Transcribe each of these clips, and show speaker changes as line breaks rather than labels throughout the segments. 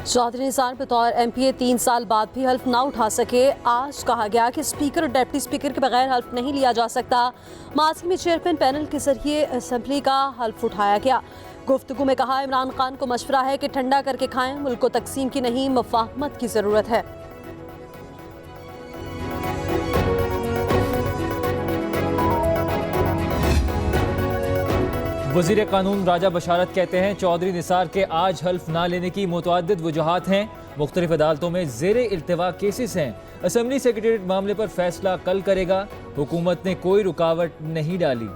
चौधरी निसार बतौर एमपीए 3 साल बाद भी हल्फ ना उठा सके। आज कहा गया कि स्पीकर और डिप्टी स्पीकर के बगैर हल्फ नहीं लिया जा सकता। माजी में चेयरमैन पैनल के जरिए असेंबली का हल्फ उठाया गया। गुफ्तगू में कहा, इमरान खान को मशवरा है कि ठंडा करके खाएं, मुल्क को तकसीम की नहीं मुफाहमत की जरूरत है।
वज़ीर कानून राजा बशारत कहते हैं, चौधरी निसार के आज हल्फ ना लेने की मुतअद्दिद वजूहात हैं। मुख्तलिफ अदालतों में ज़ेरे इल्तिवा केसेस हैं। असेंबली सेक्रेटेरिएट मामले पर फैसला कल करेगा। हुकूमत ने कोई रुकावट नहीं डाली।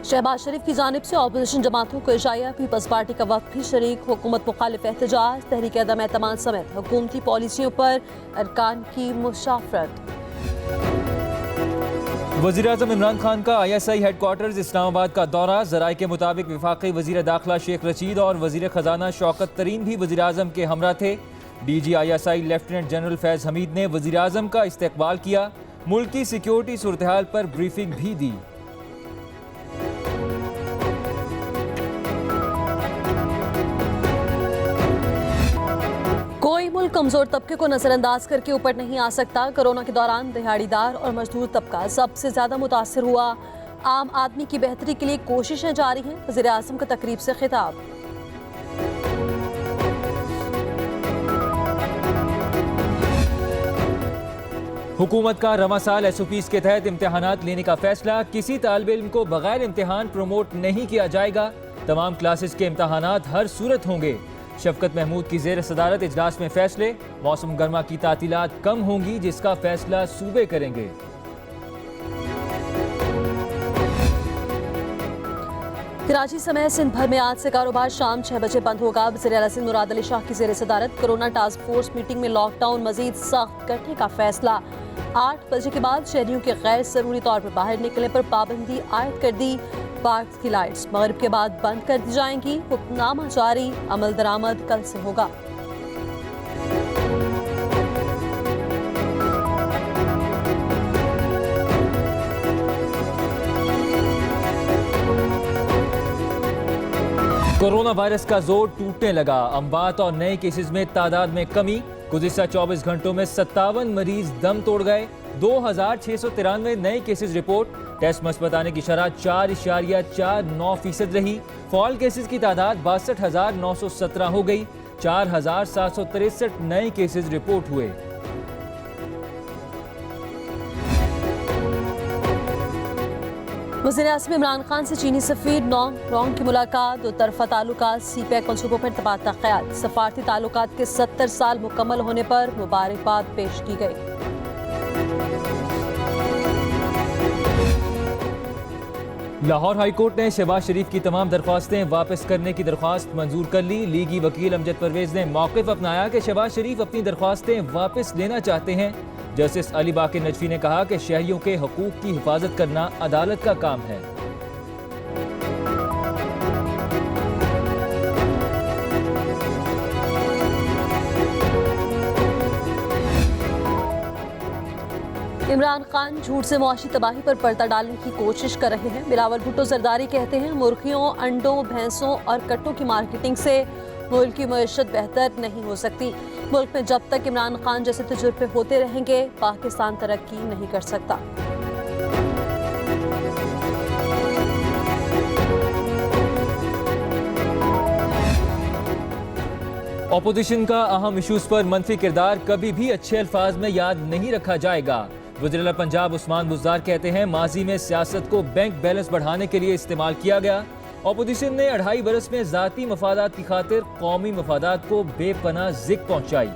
शहबाज शरीफ की जानिब से अपोजिशन जमातों को इशाया। पीपल्स पार्टी का वफ्द भी शरीक। हुकूमत मुखालिफ एहतजाज, तहरीक अदम एतमाद समेत हुकूमती पॉलिसियों पर अरकान की मुशाफरत।
वज़ीर-ए-आज़म इमरान खान का ISI हेडक्वार्टर्स इस्लामाबाद का दौरा। ज़राए के मुताबिक वफाकी वज़ीर दाखिला शेख रशीद और वज़ीर ख़जाना शौकत तरीन भी वज़ीर-ए-आज़म के हमरा थे। DG ISI लेफ्टिनेंट जनरल फैज़ हमीद ने वज़ीर-ए-आज़म का इस्तकबाल किया। मुल्क की सिक्योरिटी सूरत हाल पर ब्रीफिंग भी दी।
कोई मुल्क कमजोर तबके को नजरअंदाज करके ऊपर नहीं आ सकता। कोरोना के दौरान दिहाड़ीदार और मजदूर तबका सबसे ज्यादा मुतासर हुआ। आम आदमी की बेहतरी के लिए कोशिशें जारी हैं। वज़ीर आज़म का तकरीब से खिताब।
हुकूमत का रवा साल SOPs के तहत इम्तिहानात लेने का फैसला। किसी तालिब इल्म को बगैर इम्तिहान प्रमोट नहीं किया जाएगा। तमाम क्लासेस के इम्तिहानात हर सूरत होंगे। शफकत महमूद की ज़ेर सदारत इजलास में फैसले। मौसम गर्मा की तातीलात कम होंगी, जिसका फैसला सूबे करेंगे।
कराची समेत सिंध भर में आज से कारोबार शाम 6 बजे बंद होगा। वज़ीर आला सिंध मुराद अली शाह की ज़ेर सदारत कोरोना टास्क फोर्स मीटिंग में लॉकडाउन मजीद सख्त करने का फैसला। 8 बजे के बाद शहरियों के गैर जरूरी तौर पर बाहर निकलने पर पाबंदी आयद कर दी। पार्क की लाइट्स मगरिब के बाद बंद कर दी जाएंगी। हुक्मनामा जारी, अमल दरामद कल से होगा।
कोरोना वायरस का जोर टूटने लगा। अमवात और नए केसेस में तादाद में कमी। गुज़िश्ता 24 घंटों में 57 मरीज दम तोड़ गए। 2693 नए केसेस रिपोर्ट। टेस्ट मस्बत आने की शरह 4.49% रही। फॉल केसेस की तादाद 62,917 हो गई। 4,763 नए केसेस रिपोर्ट हुए।
वज़ीर-ए-आज़म इमरान खान से चीनी सफ़ीर नॉन्ग की मुलाकात। दो तरफ़ा ताल्लुकात, CPEC मंसूबों पर तबादला ख्याल। सफारती ताल्लुकात के 70 साल मुकम्मल होने पर मुबारकबाद पेश की गई।
लाहौर हाई कोर्ट ने शहबाज शरीफ की तमाम दरख्वास्तें वापस करने की दरख्वास्त मंजूर कर ली। लीगी वकील अमजद परवेज ने मौक़िफ़ अपनाया कि शहबाज शरीफ अपनी दरख्वास्तें वापस लेना चाहते हैं। जस्टिस अली बाकिर नजफी ने कहा कि शहरियों के हकूक़ की हिफाजत करना अदालत का काम है।
इमरान खान झूठ से मुआशी तबाही पर पर्दा डालने की कोशिश कर रहे हैं। बिलावल भुट्टो जरदारी कहते हैं, मुर्गियों, अंडों, भैंसों और कट्टों की मार्केटिंग से मुल्क की मईशत बेहतर नहीं हो सकती। मुल्क में जब तक इमरान खान जैसे तजुर्बे होते रहेंगे, पाकिस्तान तरक्की नहीं कर सकता।
अपोजिशन का अहम इशूज पर मनफी किरदार कभी भी अच्छे अल्फाज में याद नहीं रखा जाएगा। वज़ीर पंजाब उस्मान बुज़दार कहते हैं, माजी में सियासत को बैंक बैलेंस बढ़ाने के लिए इस्तेमाल किया गया। अपोजिशन ने 2.5 बरस में ज़ाती मफादात की खातिर कौमी मफादात को बेपनाह ज़िक पहुंचाई।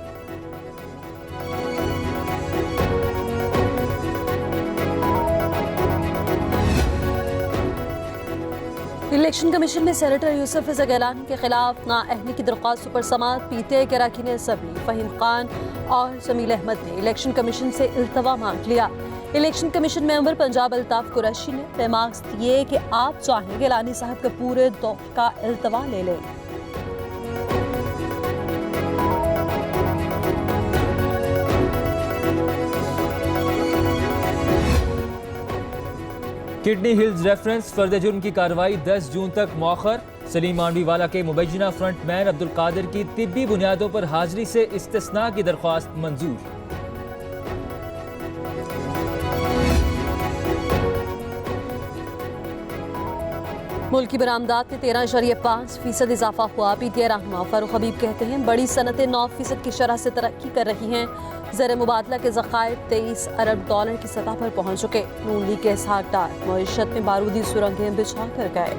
इलेक्शन कमीशन में सेनेटर यूसुफ रज़ा गिलानी के खिलाफ नाअहली की दरख्वास्तों पर समाअत। पीटीआई के अरकान असम्बली फ़हीम खान और जमील अहमद ने इलेक्शन कमीशन से इल्तवा मांग लिया। Election commission member Punjab Altaf Qureshi ने पैमार्क्स दिए कि आप चाहें गिलानी साहब के पूरे दौर का इल्तवा ले लें।
किडनी हिल्स रेफरेंस फर्द जुर्म की कार्रवाई 10 जून तक मौखर। सलीम मांडवीवाला के मुबैना फ्रंटमैन अब्दुल कादिर की तिब्बी बुनियादों पर हाजिरी से इस्तिस्ना की दरख्वास्त मंजूर।
मुल्की बरामदात में 13.5% इजाफा हुआ। पीटीआई रहनुमा फारूक हबीब कहते हैं बड़ी सनतें 9% की शरह से तरक्की कर रही हैं। ज़र मुबादला के ज़खायर 23 अरब डॉलर की सतह पर पहुंच चुके। नून लीग के इसहाक डार मईशत में बारूदी सुरंगें बिछा कर गए।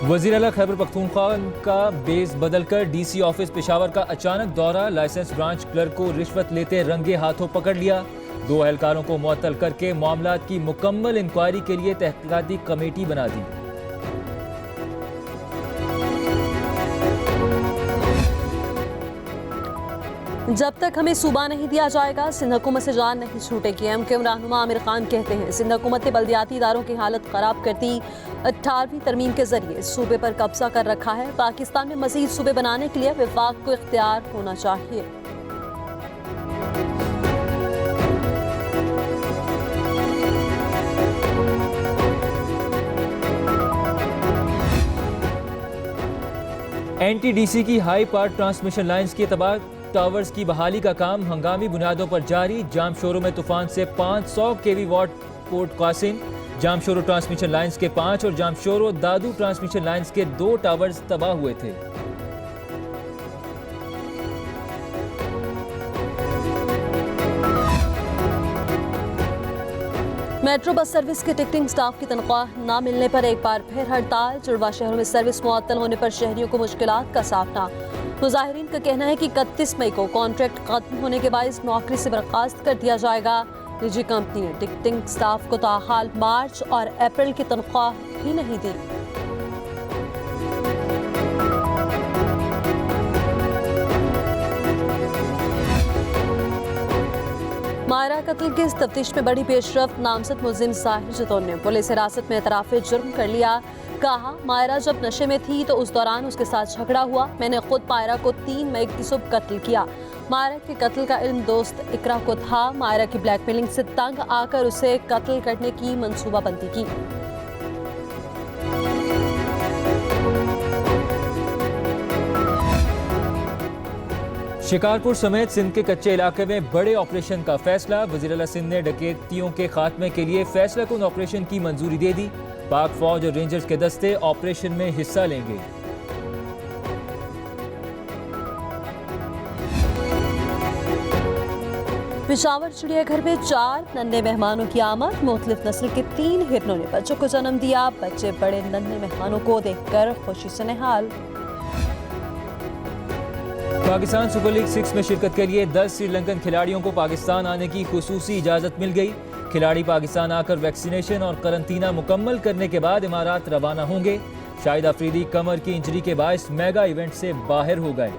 वज़ीर आला खैबर पख्तूनख्वा का बेस बदलकर डीसी ऑफिस पेशावर का अचानक दौरा। लाइसेंस ब्रांच क्लर्क को रिश्वत लेते रंगे हाथों पकड़ लिया। 2 एहलकारों को मुअत्तल करके मामलात की मुकम्मल इंक्वायरी के लिए तहकीकाती कमेटी बना दी।
जब तक हमें सूबा नहीं दिया जाएगा सिंध हुकूमत से जान नहीं छूटेगी। एमक्यूएम रहनुमा आमिर खान कहते हैं सिंध हुकूमत ने बल्दियाती इदारों की हालत खराब करती 18वीं तरमीम के जरिए सूबे पर कब्जा कर रखा है। पाकिस्तान में मजीद सूबे बनाने के लिए विफाक को इख्तियार होना चाहिए।
एनटीडीसी की हाई पावर ट्रांसमिशन लाइंस के तबाह टावर्स की बहाली का काम हंगामी बुनियादों पर जारी। जामशोरो में तूफान से 500 KV watt Port Qasim. Jamshoro transmission lines के 5 और जामशोरो दादू ट्रांसमिशन लाइंस के 2 टावर्स तबाह हुए थे।
मेट्रो बस सर्विस के टिकटिंग स्टाफ की तनख्वाह न मिलने पर एक बार फिर हड़ताल। जुड़वा शहरों में सर्विस मुअत्तल होने पर शहरियों को मुश्किलात का सामना। मुजाहिरीन का कहना है कि 31 मई को कॉन्ट्रैक्ट खत्म होने के बाद नौकरी से बर्खास्त कर दिया जाएगा। निजी कंपनी ने टिकटिंग स्टाफ को ताहाल मार्च और अप्रैल की तनख्वाह भी नहीं दी। मायरा कत्ल के इस तफ्तीश में बड़ी पेशरफ्त। नामजद मुलजिम साहिर जतौन ने पुलिस हिरासत में एतराफ़े जुर्म कर लिया। कहा मायरा जब नशे में थी तो उस दौरान उसके साथ झगड़ा हुआ। मैंने खुद मायरा को 3 मई की सुबह कत्ल किया। मायरा के कत्ल का इल्म दोस्त इकरा को था। मायरा की ब्लैकमेलिंग से तंग आकर उसे कत्ल करने की मंसूबाबंदी की।
शिकारपुर समेत सिंध के कच्चे इलाके में बड़े ऑपरेशन का फैसला। वज़ीर आला सिंध ने डकैतियों के खात्मे के लिए फैसला कुन ऑपरेशन की मंजूरी दे दी। पाक फौज और रेंजर्स के दस्ते ऑपरेशन में हिस्सा लेंगे।
पेशावर चिड़ियाघर में 4 नन्हे मेहमानों की आमद। मुख्तलिफ नस्ल के 3 हिरनों ने बच्चों को जन्म दिया। बच्चे बड़े नन्हे मेहमानों को देखकर खुशी से निहाल।
पाकिस्तान सुपर लीग 6 में शिरकत के लिए 10 श्रीलंकन खिलाड़ियों को पाकिस्तान आने की खुसूसी इजाज़त मिल गई। खिलाड़ी पाकिस्तान आकर वैक्सीनेशन और करंतना मुकम्मल करने के बाद इमारात रवाना होंगे। शाहिद अफरीदी कमर की इंजरी के बायस मेगा इवेंट से बाहर हो गए।